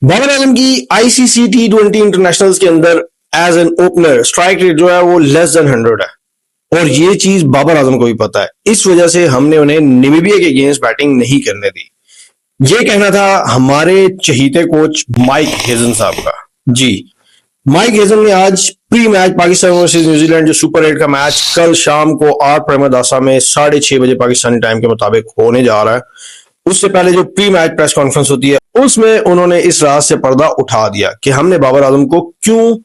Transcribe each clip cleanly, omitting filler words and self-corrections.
बाबर आजम की ICC T20 internationals के अंदर as an opener strike rate जो है वो लेस देन 100 है और ये चीज बाबर आजम को भी पता है। इस वजह से हमने उन्हें नामीबिया के अगेंस्ट बैटिंग नहीं करने दी। ये कहना था हमारे चहीते कोच माइक हेजन साहब का। जी, माइक हेजन ने आज pre match Pakistan versus New Zealand जो सुपर 8 का मैच कल शाम को 8 प्रेमदासा में 6:30 बजे पाकिस्तानी टाइम के मुताबिक होने जा रहा है, उससे पहले जो प्री मैच प्रेस कॉन्फ्रेंस होती है उसमें उन्होंने इस राज से पर्दा उठा दिया कि हमने बाबर आजम को क्यों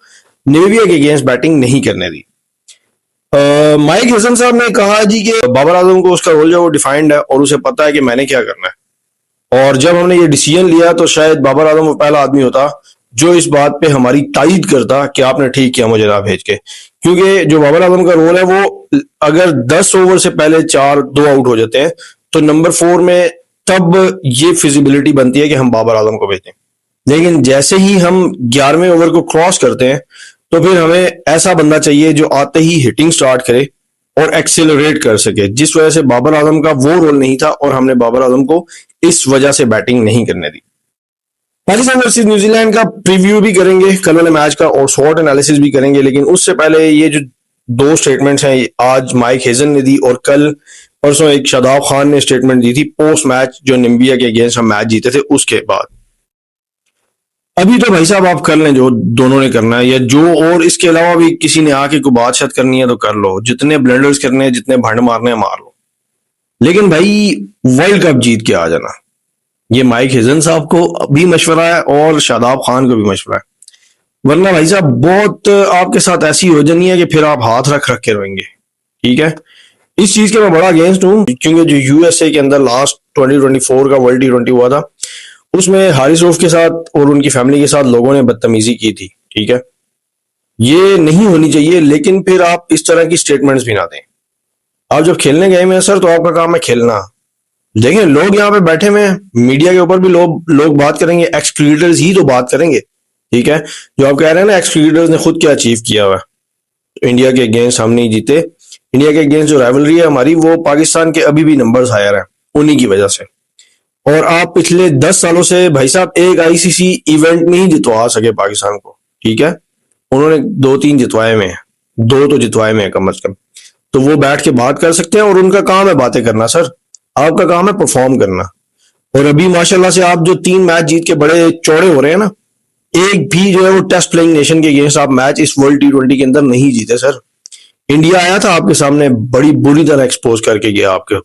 नामीबिया के अगेंस्ट बैटिंग नहीं करने दी। माइक हसन साहब ने कहा जी कि बाबर आजम को उसका रोल जो वो डिफाइंड है और उसे पता है कि मैंने क्या करना है, और जब हमने ये डिसीजन लिया तो शायद बाबर आजम वो पहला आदमी होता जो इस बात पे हमारी तायीद करता कि आपने ठीक किया मुझे ना भेज के, क्योंकि जो बाबर आजम का रोल है वो अगर 10 ओवर से पहले 4-2 आउट हो जाते हैं तो नंबर 4 में तब ये फिजिबिलिटी बनती है कि हम बाबर आजम को भेजें। लेकिन जैसे ही हम 11वें ओवर को क्रॉस करते हैं तो फिर हमें ऐसा बंदा चाहिए जो आते ही हिटिंग स्टार्ट करे और एक्सेलरेट कर सके, जिस वजह से बाबर आजम का वो रोल नहीं था और हमने बाबर आजम को इस वजह से बैटिंग नहीं करने दी। पाकिस्तान वर्सेस न्यूजीलैंड का प्रीव्यू भी करेंगे कल वाले मैच का और शॉर्ट एनालिसिस भी करेंगे, लेकिन उससे पहले ये जो दो स्टेटमेंट्स हैं आज माइक हेजन ने दी और कल परसों एक शादाब खान ने स्टेटमेंट दी थी पोस्ट मैच जो नामीबिया के अगेंस्ट हम मैच जीते थे उसके बाद। अभी तो भाई साहब आप कर लें जो दोनों ने करना है, या जो और इसके अलावा भी किसी ने आके कोई बात करनी है तो कर लो, जितने ब्लंडर्स करने हैं जितने भंड मारने हैं मार लो, लेकिन भाई वर्ल्ड कप जीत के आ जाना। ये माइक हिजन साहब को भी मशवरा है और शादाब खान को भी मशवरा है, वरना भाई साहब बहुत आपके साथ ऐसी हो जानी है कि फिर आप हाथ रख रख के रोएंगे। ठीक है, इस चीज के मैं बड़ा अगेंस्ट हूं, क्योंकि जो यूएसए के अंदर लास्ट 2024 का वर्ल्ड T20 हुआ था उसमें हारिस रऊफ के साथ और उनकी फैमिली के साथ लोगों ने बदतमीजी की थी। ठीक है, ये नहीं होनी चाहिए, लेकिन फिर आप इस तरह की स्टेटमेंट्स भी ना दें। आप जब खेलने गए में सर तो आपका काम है खेलना। देखें लोग यहाँ पे बैठे हुए हैं, मीडिया के ऊपर भी लोग बात करेंगे, एक्स क्रिकेटर्स ही तो बात करेंगे। ठीक है, जो आप कह रहे हैं ना एक्स क्रिकेटर्स ने खुद क्या अचीव किया हुआ है, इंडिया के अगेंस्ट हम नहीं जीते, इंडिया के अगेंस्ट जो राइवलरी है हमारी वो पाकिस्तान के अभी भी नंबर्स हायर हैं उन्हीं की वजह से। और आप पिछले 10 सालों से भाई साहब एक आईसीसी इवेंट नहीं जितवा सके पाकिस्तान को। ठीक है, उन्होंने 2-3 जितवाए में हैं, 2 तो जितवाए में कम से कम, तो वो बैठ के बात कर सकते हैं और उनका काम है बातें करना। सर आपका काम है परफॉर्म करना, और अभी माशाल्लाह से आप जो 3 मैच जीत के बड़े चौड़े हो रहे हैं ना, एक भी जो है वो टेस्ट प्लेइंग नेशन के अगेंस्ट आप मैच इस वर्ल्ड T20 के अंदर नहीं जीते। सर इंडिया आया था आपके सामने, बड़ी बुरी तरह एक्सपोज करके गया आपके,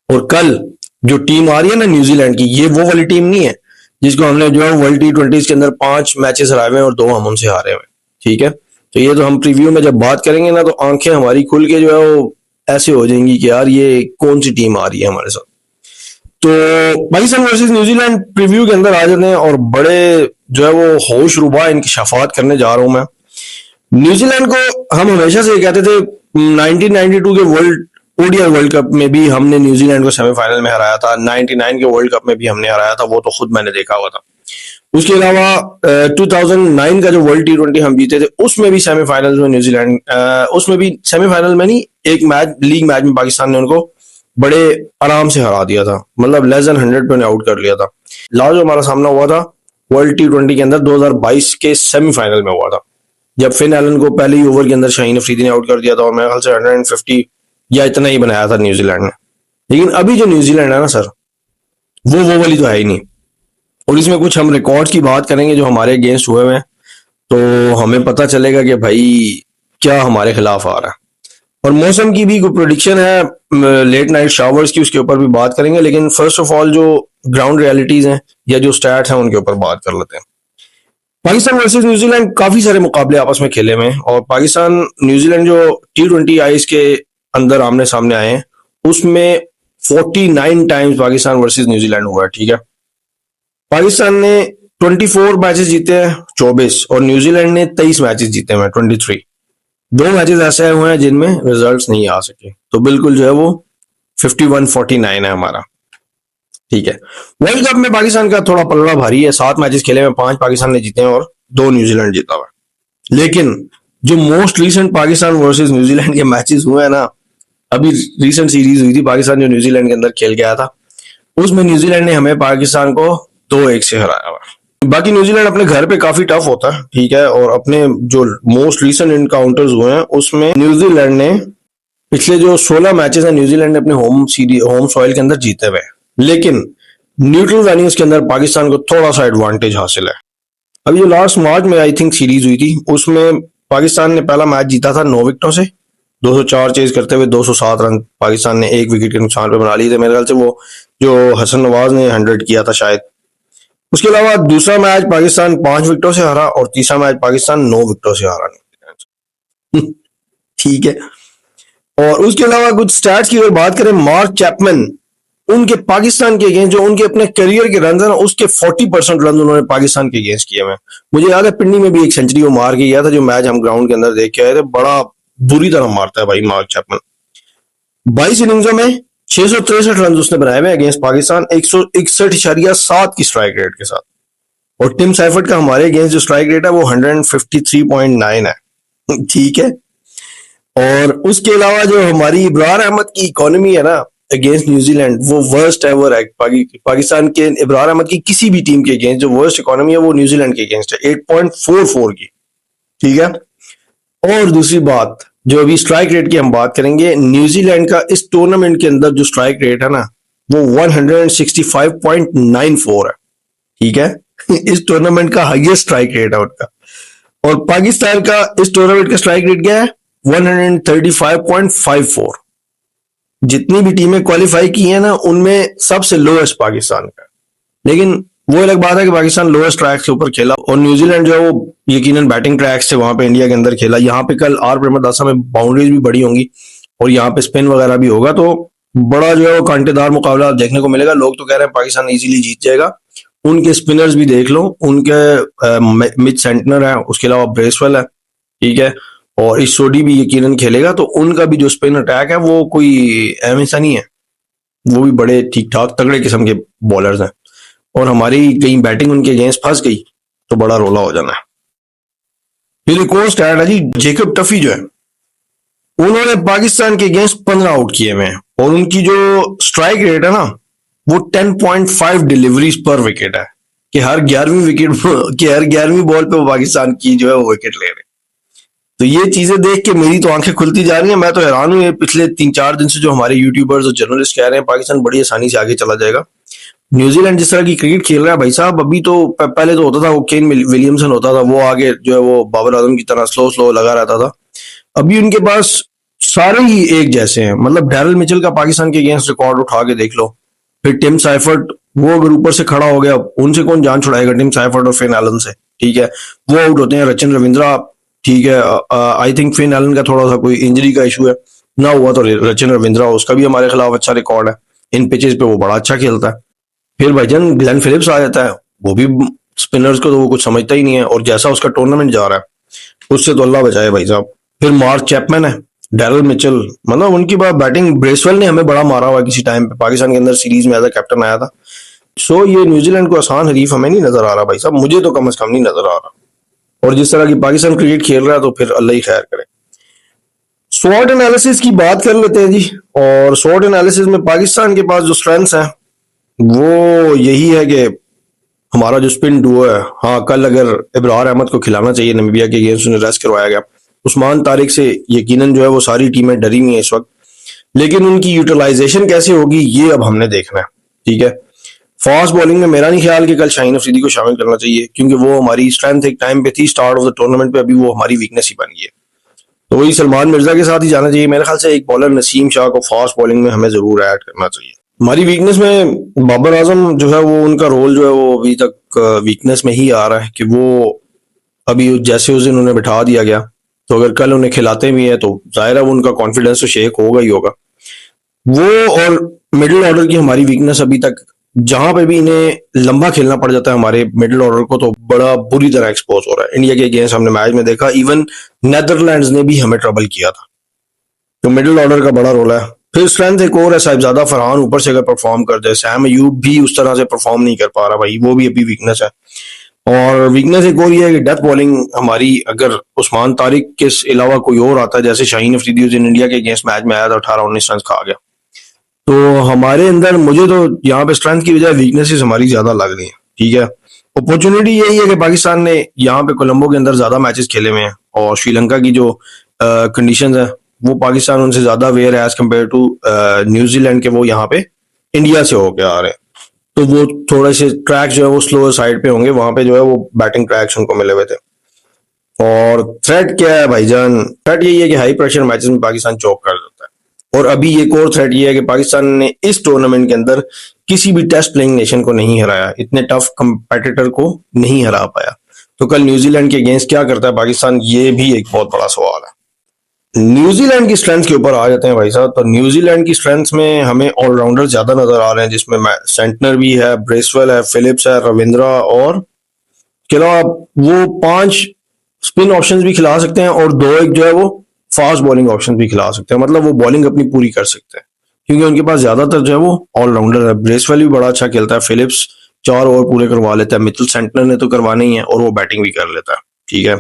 और कल जो टीम आ रही है ना न्यूजीलैंड की, ये वो वाली टीम नहीं है जिसको हमने जो है वर्ल्ड T20 के अंदर 5 मैचेस हराए हुए और 2 हम उनसे हारे हुए। ठीक है, तो ये तो हम प्रीव्यू में जब बात करेंगे ना तो आंखें हमारी खुल के जो है वो ऐसे हो जाएंगी कि यार ये कौन सी टीम आ रही है हमारे साथ। तो पाकिस्तान वर्सेस न्यूजीलैंड प्रीव्यू के अंदर आ जाते हैं और बड़े जो है वो होश रुबा इंकशाफात करने जा रहा हूं मैं। न्यूजीलैंड को हम हमेशा से कहते थे 1992 के वर्ल्ड ओडीआई वर्ल्ड कप में भी हमने न्यूजीलैंड को सेमीफाइनल में हराया था, 99 के वर्ल्ड कप में भी हमने हराया था, वो तो खुद मैंने देखा हुआ था। उसके अलावा 2009 का जो वर्ल्ड T20 हम जीते थे उसमें भी सेमीफाइनल में न्यूजीलैंड, उसमें भी सेमीफाइनल में नहीं, एक मैच लीग मैच में पाकिस्तान ने उनको बड़े आराम से हरा दिया था, मतलब लेस देन 100 पे आउट कर लिया था। लास्ट जो हमारा सामना हुआ था वर्ल्ड T20 के अंदर 2022 के सेमीफाइनल में हुआ था, जब फिन एलन को पहले ही ओवर के अंदर शाहीन अफरीदी ने आउट कर दिया था और मेरे ख्याल से 150 या इतना ही बनाया था न्यूजीलैंड ने। लेकिन अभी जो न्यूजीलैंड है ना सर, वो वाली तो है ही नहीं, और इसमें कुछ हम रिकॉर्ड्स की बात करेंगे जो हमारे अगेंस्ट हुए हैं तो हमें पता चलेगा कि भाई क्या हमारे खिलाफ आ रहा है। और मौसम की भी कोई प्रोडिक्शन है लेट नाइट शावर्स की, उसके ऊपर भी बात करेंगे, लेकिन फर्स्ट ऑफ ऑल जो ग्राउंड रियलिटीज हैं या जो स्टैट्स हैं उनके ऊपर बात कर लेते हैं। पाकिस्तान वर्सेस न्यूजीलैंड काफी सारे मुकाबले आपस में खेले हुए हैं और पाकिस्तान न्यूजीलैंड जो T20 आईज के अंदर आमने सामने आए हैं उसमें 49 टाइम्स पाकिस्तान वर्सेस न्यूजीलैंड हुआ है। ठीक है, पाकिस्तान ने 24 मैचेस जीते हैं 24 और न्यूजीलैंड ने 23 मैचेस जीते हैं 23। 2 मैचेस ऐसे हुए हैं जिनमें रिजल्ट्स नहीं आ सके, तो बिल्कुल जो है वो 51-49 है हमारा। ठीक है, वर्ल्ड कप में पाकिस्तान का थोड़ा पलड़ा भारी है, 7 मैचेस खेले में 5 पाकिस्तान ने जीते हैं और 2 न्यूजीलैंड जीता हुआ है। लेकिन जो most recent Pakistan versus New Zealand के मैचेस हुए हैं ना, अभी रिसेंट सीरीज हुई थी पाकिस्तान जो न्यूजीलैंड के अंदर खेल के आया था, उसमें न्यूजीलैंड ने हमें पाकिस्तान को 2-1 से हराया हुआ। बाकी न्यूजीलैंड अपने घर पे काफी टफ होता है, ठीक है, और अपने जो मोस्ट रीसेंट इनकाउंटर्स हुए हैं उसमें न्यूजीलैंड ने पिछले जो 16 मैचेस हैं न्यूजीलैंड ने अपने होम सॉइल के अंदर जीते हुए, लेकिन न्यूट्रल वेन्यूज के अंदर पाकिस्तान को थोड़ा सा एडवांटेज हासिल है। अभी जो लास्ट मार्च में आई थिंक सीरीज हुई थी उसमें पाकिस्तान ने पहला मैच जीता था 9 विकेटों से, 204 चेज करते हुए 207 रन पाकिस्तान ने 1 विकेट के नुकसान पे बना लिए थे। मेरे ख्याल से वो जो हसन नवाज ने 100 किया था शायद। उसके अलावा दूसरा मैच पाकिस्तान 5 विकेटों से हारा और तीसरा मैच पाकिस्तान 9 विकेटों से हारा। ठीक है। और उसके अलावा कुछ स्टैट्स की अगर बात करें, मार्क चैपमैन उनके पाकिस्तान के अगेंस्ट जो उनके अपने करियर के रन है ना उसके 40% रन उन्होंने पाकिस्तान के अगेंस्ट किए हुए। मुझे याद है पिंडी में भी एक सेंचुरी वो मार के गया था जो मैच हम ग्राउंड के अंदर देख के आए थे। बड़ा बुरी तरह मारता है भाई मार्क चैपमैन। 22 इनिंग्सों में 663 रन उसने बनाए हुए अगेंस्ट पाकिस्तान 161.7 की स्ट्राइक रेट के साथ। और टिम साइफर्ट का हमारे अगेंस्ट जो स्ट्राइक रेट है वो 153.9 है। ठीक है। और उसके अलावा जो हमारी इब्रार अहमद की इकोनॉमी है ना अगेंस्ट न्यूजीलैंड वो वर्स्ट एवर है। पाकिस्तान के इब्रार अहमद की किसी भी टीम के अगेंस्ट जो वर्स्ट इकोनॉमी है वो न्यूजीलैंड के अगेंस्ट है 8.44 की। ठीक है। और दूसरी बात जो अभी स्ट्राइक रेट की हम बात करेंगे, न्यूजीलैंड का इस टूर्नामेंट के अंदर जो स्ट्राइक रेट है ना वो 165.94 है। ठीक है। इस टूर्नामेंट का हाईएस्ट स्ट्राइक रेट है उनका। और पाकिस्तान का इस टूर्नामेंट का स्ट्राइक रेट क्या है 135.54। जितनी भी टीमें क्वालिफाई की हैं ना उनमें सबसे लोएस्ट पाकिस्तान का। लेकिन वो अलग बात है कि पाकिस्तान लोएस्ट ट्रैक के ऊपर खेला और न्यूजीलैंड जो है वो यकीनन बैटिंग ट्रैक्स थे वहां पे इंडिया के अंदर खेला। यहाँ पे कल आर प्रेमदासा में बाउंड्रीज भी बड़ी होंगी और यहाँ पे स्पिन वगैरह भी होगा, तो बड़ा जो है वो कांटेदार मुकाबला देखने को मिलेगा। लोग तो कह रहे हैं पाकिस्तान इजीली जीत जाएगा। उनके स्पिनर्स भी देख लो, उनके मिच सेंटनर है, उसके अलावा ब्रेसवेल है, ठीक है, और इस सोडी भी यकीनन खेलेगा। तो उनका भी जो स्पिन अटैक है वो कोई ऐसा नहीं है, वो भी बड़े ठीक ठाक तगड़े किस्म के बॉलर्स हैं। और हमारी कहीं बैटिंग उनके अगेंस्ट फंस गई तो बड़ा रोला हो जाना है। फिर एक और स्टैट है जी, जेकब टफी जो है उन्होंने पाकिस्तान के अगेंस्ट 15 आउट किए हुए हैं और उनकी जो स्ट्राइक रेट है ना वो 10.5 डिलीवरीज पर विकेट है कि हर 11वीं बॉल पे वो पाकिस्तान की जो है वो विकेट ले रहे। तो ये चीजें देख के मेरी तो आंखें खुलती जा रही हैं। मैं तो हैरान हूं, पिछले 3-4 दिन से जो हमारे यूट्यूबर्स और जर्नलिस्ट कह रहे हैं पाकिस्तान बड़ी आसानी से आगे चला जाएगा। न्यूजीलैंड जिस तरह की क्रिकेट खेल रहा है भाई साहब, अभी तो पहले तो होता था वो केन विलियमसन होता था, वो आगे जो है वो बाबर आजम की तरह स्लो लगा रहता था। अभी उनके पास सारे ही एक जैसे हैं। मतलब डैरल मिचेल का पाकिस्तान के अगेंस्ट रिकॉर्ड उठा के देख लो। फिर टिम साइफर्ट, वो अगर ऊपर से खड़ा हो गया उनसे कौन जान छुड़ाएगा, टिम साइफर्ट और फिन एलन से। ठीक है, वो आउट होते हैं। रचिन रविंद्रा, ठीक है, आई थिंक फिन एलन का थोड़ा सा कोई इंजरी का इशू है ना हुआ तो रचिन रविंद्रा, उसका भी हमारे खिलाफ अच्छा रिकॉर्ड है। इन पिचेस पे वो बड़ा अच्छा खेलता है। फिर भाईजान ग्लेन फिलिप्स आ जाता है, वो भी स्पिनर्स को तो वो कुछ समझता ही नहीं है और जैसा उसका टूर्नामेंट जा रहा है उससे तो अल्लाह बचाए भाई साहब। फिर मार्क चैपमैन है, डैरल मिचेल, मतलब उनकी बात बैटिंग। ब्रेसवेल ने हमें बड़ा मारा हुआ किसी टाइम पे, पाकिस्तान के अंदर सीरीज में एज अ कैप्टन आया था। सो ये न्यूजीलैंड को आसान हरीफ हमें नहीं नजर आ रहा भाई साहब, मुझे तो कम से कम नहीं नजर आ रहा। और जिस तरह की पाकिस्तान क्रिकेट खेल रहा है तो फिर अल्लाह ही खैर करे। स्वॉट एनालिसिस की बात कर लेते हैं जी। और स्वॉट एनालिसिस में पाकिस्तान के पास जो स्ट्रेंथ्स हैं वो यही है कि हमारा जो स्पिन डुओ है, हाँ कल अगर इब्रार अहमद को खिलाना चाहिए, नामीबिया के अगेंस्ट उन्हें रेस्ट करवाया गया। उस्मान तारिक से यकीनन जो है वो सारी टीमें डरी हुई हैं इस वक्त, लेकिन उनकी यूटिलाइजेशन कैसे होगी ये अब हमने देखना है। ठीक है, फास्ट बॉलिंग में मेरा नहीं ख्याल कि कल शाहीन अफरीदी को शामिल करना चाहिए क्योंकि वो हमारी स्ट्रेंथ एक टाइम पे थी स्टार्ट ऑफ द टूर्नामेंट पे, अभी वो हमारी वीकनेस ही बन गई है। तो वही सलमान मिर्जा के साथ ही जाना चाहिए। मेरे ख्याल से एक बॉलर नसीम शाह को फास्ट बॉलिंग में हमें जरूर ऐड करना चाहिए। हमारी वीकनेस में बाबर आजम जो है वो उनका रोल जो है वो अभी तक वीकनेस में ही आ रहा है कि वो अभी जैसे उस दिन उन्हें बिठा दिया गया तो अगर कल उन्हें खिलाते भी है तो जाहिर है वो उनका कॉन्फिडेंस तो शेक होगा ही होगा वो। और मिडिल ऑर्डर की हमारी वीकनेस अभी तक, जहां पे भी इन्हें लंबा खेलना पड़ जाता है हमारे मिडिल ऑर्डर को तो बड़ा बुरी तरह एक्सपोज हो रहा है। इंडिया के अगेंस्ट हमने मैच में देखा, इवन नेदरलैंड्स ने भी हमें ट्रबल किया था। तो मिडिल ऑर्डर का बड़ा रोल है। फिर स्ट्रेंथ एक और है, साहिबजादा फरहान ऊपर से अगर परफॉर्म कर जाए, सैम अयूब भी उस तरह से परफॉर्म नहीं कर पा रहा भाई, वो भी अभी वीकनेस है। और वीकनेस एक और ये है कि डेथ बॉलिंग हमारी, अगर उस्मान तारिक के अलावा कोई और आता है जैसे शाहीन अफरीदी उस दिन इंडिया के अगेंस्ट मैच में आया था 18-19 रन खा गया, तो हमारे अंदर मुझे तो यहाँ पे स्ट्रेंथ की बजाय वीकनेसेस हमारी ज्यादा लग रही है। ठीक है। अपॉर्चुनिटी यही है कि पाकिस्तान ने यहाँ पे कोलंबो के अंदर ज्यादा मैचेस खेले हुए हैं और श्रीलंका की जो कंडीशंस है वो पाकिस्तान उनसे ज्यादा अवेयर है एज कम्पेयर टू न्यूजीलैंड के। वो यहाँ पे इंडिया से होके आ रहे हैं, तो वो थोड़े से ट्रैक जो है वो स्लोअर साइड पे होंगे, वहां पे जो है वो बैटिंग ट्रैक्स उनको मिले हुए थे। और थ्रेट क्या है भाईजान? थ्रेट यही है कि हाई प्रेशर मैचेस में पाकिस्तान चौक कर देता है। और अभी एक और थ्रेट ये है कि पाकिस्तान ने इस टूर्नामेंट के अंदर किसी भी टेस्ट प्लेइंग नेशन को नहीं हराया, इतने टफ कंपेटिटर को नहीं हरा पाया। तो कल न्यूजीलैंड के अगेंस्ट क्या करता है पाकिस्तान, ये भी एक बहुत बड़ा सवाल है। न्यूजीलैंड की स्ट्रेंथ के ऊपर आ जाते हैं भाई साहब। तो न्यूजीलैंड की स्ट्रेंथ में हमें ऑलराउंडर ज्यादा नजर आ रहे हैं, जिसमें सेंटनर भी है, ब्रेसवेल है, फिलिप्स है, रविंद्रा, और इसके अलावा वो 5 स्पिन ऑप्शंस भी खिला सकते हैं और 2 एक जो है वो फास्ट बॉलिंग ऑप्शन भी खिला सकते हैं। मतलब वो बॉलिंग अपनी पूरी कर सकते हैं क्योंकि उनके पास ज्यादातर जो है वो ऑलराउंडर है। ब्रेसवेल भी बड़ा अच्छा खेलता है, फिलिप्स 4 ओवर पूरे करवा लेता है, मिचेल सेंटनर ने तो करवाने ही है, और वो बैटिंग भी कर लेता है। ठीक है।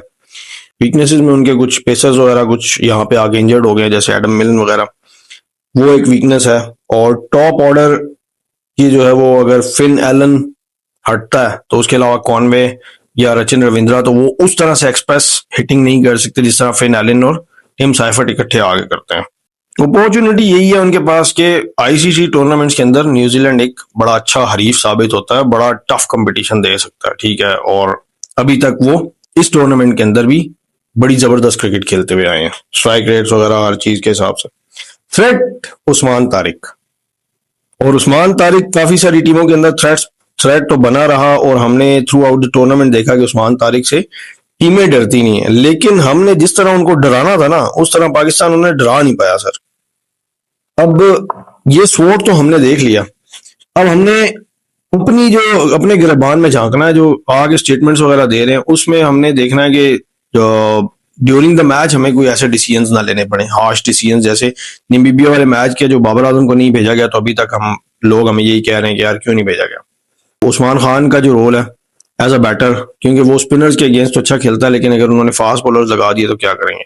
वीकनेसेस में उनके कुछ पेसर्स वगैरह कुछ यहाँ पे आगे इंजर्ड हो गए, जैसे एडम मिलन वगैरह, वो एक वीकनेस है। और टॉप ऑर्डर की जो है वो अगर फिन एलन हटता है तो उसके अलावा कॉनवे या रचिन रविंद्रा तो वो उस तरह से एक्सप्रेस हिटिंग नहीं कर सकते जिस तरह फिन एलन और टिम साइफर्ट इकट्ठे आगे करते हैं। अपॉर्चुनिटी यही है उनके पास के आईसीसी टूर्नामेंट्स के अंदर न्यूजीलैंड एक बड़ा अच्छा हरीफ साबित होता है, बड़ा टफ कंपटीशन दे सकता है। ठीक है। और अभी तक वो इस टूर्नामेंट के अंदर भी बड़ी जबरदस्त क्रिकेट खेलते हुए आए हैं, स्ट्राइक रेट्स वगैरह हर चीज के हिसाब से। थ्रेट उस्मान तारिक, और उस्मान तारिक काफी सारी टीमों के अंदर थ्रेट तो बना रहा और हमने थ्रू आउट द टूर्नामेंट देखा कि उस्मान तारिक से टीमें डरती नहीं है, लेकिन हमने जिस तरह उनको डराना था ना उस तरह पाकिस्तान उन्हें डरा नहीं पाया सर। अब ये स्वॉट तो हमने देख लिया, अब हमने अपनी जो अपने गिरबान में झांकना है, जो आगे स्टेटमेंट्स वगैरह दे रहे हैं उसमें हमने देखना है कि ड्यूरिंग द मैच हमें कोई ऐसे डिसीजंस ना लेने पड़े, हार्श डिसीजंस, जैसे नामीबिया वाले मैच के जो बाबर आजम को नहीं भेजा गया तो अभी तक हम लोग हमें यही कह रहे हैं कि यार क्यों नहीं भेजा गया। उस्मान खान का जो रोल है एज अ बैटर, क्योंकि वो स्पिनर्स के अगेंस्ट तो अच्छा खेलता है, लेकिन अगर उन्होंने फास्ट बॉलर्स लगा दिए तो क्या करेंगे।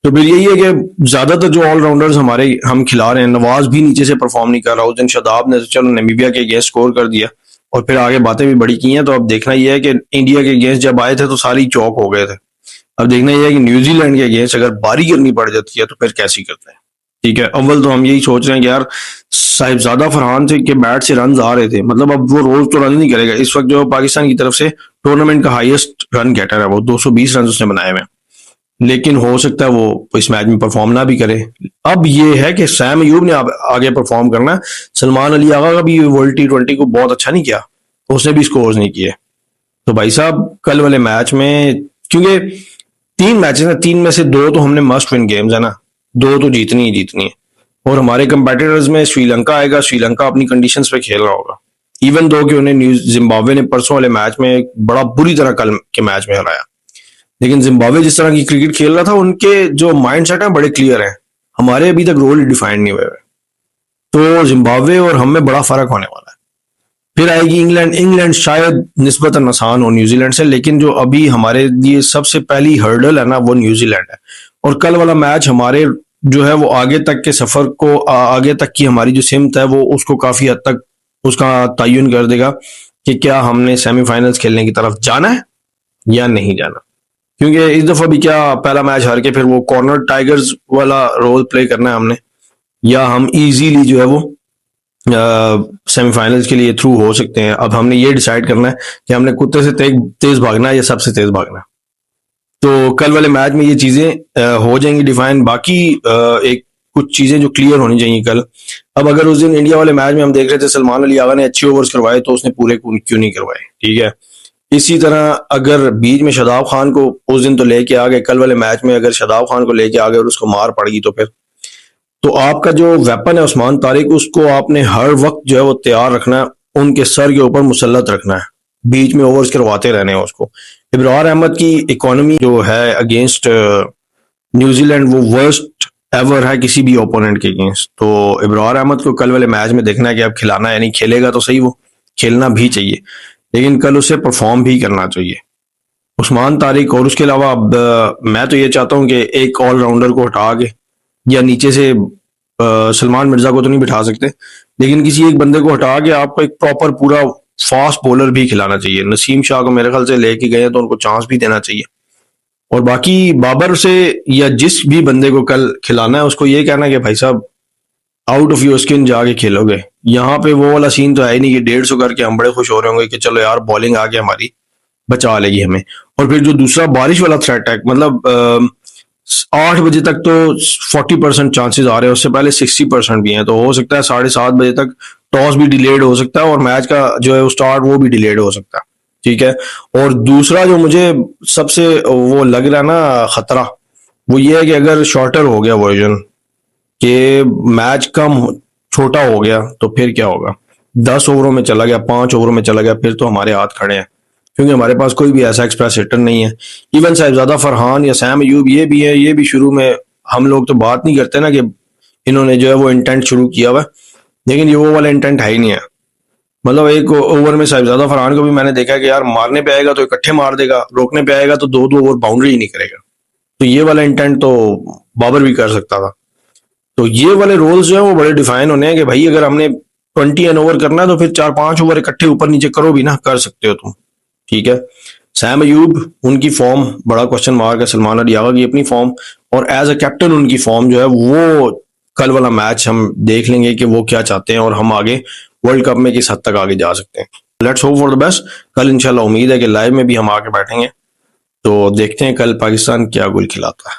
तो फिर यही है कि ज्यादातर जो ऑलराउंडर्स हमारे हम खिला रहे हैं, नवाज भी नीचे से परफॉर्म नहीं कर रहा, उस दिन शादाब ने तो चलो नामीबिया के अगेंस्ट स्कोर कर दिया और फिर आगे बातें भी बड़ी की हैं। तो अब देखना यह है कि इंडिया के अगेंस्ट जब आए थे तो सारी चौक हो गए थे, अब देखना यह है कि न्यूजीलैंड के अगेंस्ट अगर बारी करनी पड़ जाती है तो फिर कैसी करते हैं। ठीक है। अव्वल तो हम यही सोच रहे हैं कि यार साहिबजादा फरहान से के बैट से रन आ रहे थे, मतलब अब वो रोज तो रन नहीं करेगा। इस वक्त जो पाकिस्तान की तरफ से टूर्नामेंट का हाईएस्ट रन गेटर है, वो 220 रन उसने बनाए हुए, लेकिन हो सकता है वो इस मैच में परफॉर्म ना भी करे। अब ये है कि सैम अयूब ने आगे परफॉर्म करना है। सलमान अली आगा का भी वर्ल्ड T20 को बहुत अच्छा नहीं किया, तो उसने भी स्कोर्स नहीं किए। तो भाई साहब कल वाले मैच में, क्योंकि 3 मैचेस हैं, 3 में से 2 तो हमने मस्ट विन गेम्स है ना, 2 तो जीतनी ही जीतनी है। और हमारे कंपेटिटर्स में श्रीलंका आएगा, श्रीलंका अपनी कंडीशंस पे खेल रहा होगा, इवन दो कि उन्हें जिम्बाब्वे ने परसों वाले मैच में बड़ा बुरी तरह कल के मैच में हराया, लेकिन जिम्बाब्वे जिस तरह की क्रिकेट खेल रहा था उनके जो माइंड सेट है बड़े क्लियर है, हमारे अभी तक रोल डिफाइंड नहीं हुए। तो जिम्बाब्वे और हम में बड़ा फर्क होने वाला है। फिर आएगी इंग्लैंड। इंग्लैंड शायद निस्बतन आसान हो न्यूजीलैंड से, लेकिन जो अभी हमारे लिए सबसे पहली हर्डल है ना वो न्यूजीलैंड है। और कल वाला मैच हमारे जो है वो आगे तक के सफर को, आगे तक की हमारी जो सिमत है वो उसको काफी हद तक उसका तयन कर देगा कि क्या हमने सेमीफाइनल्स खेलने की तरफ जाना है या नहीं जाना। क्योंकि इस दफा भी क्या पहला मैच हार के फिर वो कॉर्नर टाइगर्स वाला रोल प्ले करना है हमने, या हम इजीली जो है वो सेमीफाइनल्स के लिए थ्रू हो सकते हैं। अब हमने ये डिसाइड करना है कि हमने कुत्ते से तेज भागना है या सबसे तेज भागना है। तो कल वाले मैच में ये चीजें हो जाएंगी डिफाइन। बाकी एक कुछ चीजें जो क्लियर होनी चाहिए कल। अब अगर उस दिन इंडिया वाले मैच में हम देख रहे थे सलमान अली आगा ने अच्छे ओवर्स करवाए तो उसने पूरे क्यों नहीं करवाए। ठीक है। इसी तरह अगर बीच में शादाब खान को उस दिन तो लेके आ गए, कल वाले मैच में अगर शादाब खान को लेके आ गए और उसको मार पड़ेगी तो फिर तो आपका जो वेपन है उस्मान तारिक, उसको आपने हर वक्त जो है वो तैयार रखना है, उनके सर के ऊपर मुसल्लत रखना है, बीच में ओवर्स करवाते रहने हैं उसको। इब्रार अहमद की इकोनॉमी जो है अगेंस्ट न्यूजीलैंड वो वर्स्ट एवर है किसी भी ओपोनेंट के अगेंस्ट। तो इब्रार अहमद को कल वाले मैच में देखना है कि अब खिलाना है, यानी खेलेगा तो सही, वो खेलना भी चाहिए लेकिन कल उसे परफॉर्म भी करना चाहिए उस्मान तारिक। और उसके अलावा अब मैं तो ये चाहता हूं कि एक ऑलराउंडर को हटा के, या नीचे से सलमान मिर्जा को तो नहीं बिठा सकते, लेकिन किसी एक बंदे को हटा के आपको एक प्रॉपर पूरा फास्ट बॉलर भी खिलाना चाहिए। नसीम शाह को मेरे ख्याल से लेके गए तो उनको चांस भी देना चाहिए। और बाकी बाबर से या जिस भी बंदे को कल खिलाना है उसको ये कहना कि भाई साहब आउट ऑफ योर स्किन जाके खेलोगे। यहाँ पे वो वाला सीन तो है ही नहीं कि 150 करके हम बड़े खुश हो रहे होंगे कि चलो यार बॉलिंग आ गई हमारी, बचा लेगी हमें। और फिर जो दूसरा बारिश वाला थ्रेट है, मतलब 8 बजे तक तो 40% चांसेस आ रहे हैं, उससे पहले 60% भी हैं, तो हो सकता है 7:30 बजे तक टॉस भी डिलेड हो सकता है और मैच का जो है स्टार्ट वो भी डिलेड हो सकता है। ठीक है। और दूसरा जो मुझे सबसे वो लग रहा है ना खतरा, वो ये है कि अगर शॉर्टर हो गया वर्जन कि मैच कम छोटा हो गया तो फिर क्या होगा। 10 ओवरों में चला गया, 5 ओवरों में चला गया, फिर तो हमारे हाथ खड़े हैं, क्योंकि हमारे पास कोई भी ऐसा एक्सप्रेस हिटर नहीं है। इवन साहिबजादा फरहान या सैम अयूब ये भी है, ये भी शुरू में हम लोग तो बात नहीं करते ना कि इन्होंने जो है वो इंटेंट शुरू किया हुआ, लेकिन ये वो वाला इंटेंट है ही नहीं है। मतलब एक ओवर में साहिबजादा फरहान को भी मैंने देखा कि यार मारने पे आएगा तो इकट्ठे मार देगा, रोकने पे आएगा तो 2-2 ओवर बाउंड्री ही नहीं करेगा। तो ये वाला इंटेंट तो बाबर भी कर सकता था। तो ये वाले रोल्स जो है वो बड़े डिफाइन होने हैं कि भाई अगर हमने 20 ओवर करना है तो फिर 4-5 ओवर इकट्ठे ऊपर नीचे करो भी ना, कर सकते हो तुम। ठीक है। सैम अयूब उनकी फॉर्म बड़ा क्वेश्चन मार्क है, सलमान अलियागा की अपनी फॉर्म, और एज अ कैप्टन उनकी फॉर्म जो है वो कल वाला मैच हम देख लेंगे कि वो क्या चाहते हैं और हम आगे वर्ल्ड कप में किस हद तक आगे जा सकते हैं। Let's hope for the best. कल इंशाल्लाह उम्मीद है कि लाइव में भी हम आके बैठेंगे, तो देखते हैं कल पाकिस्तान क्या गोल खिलाता है।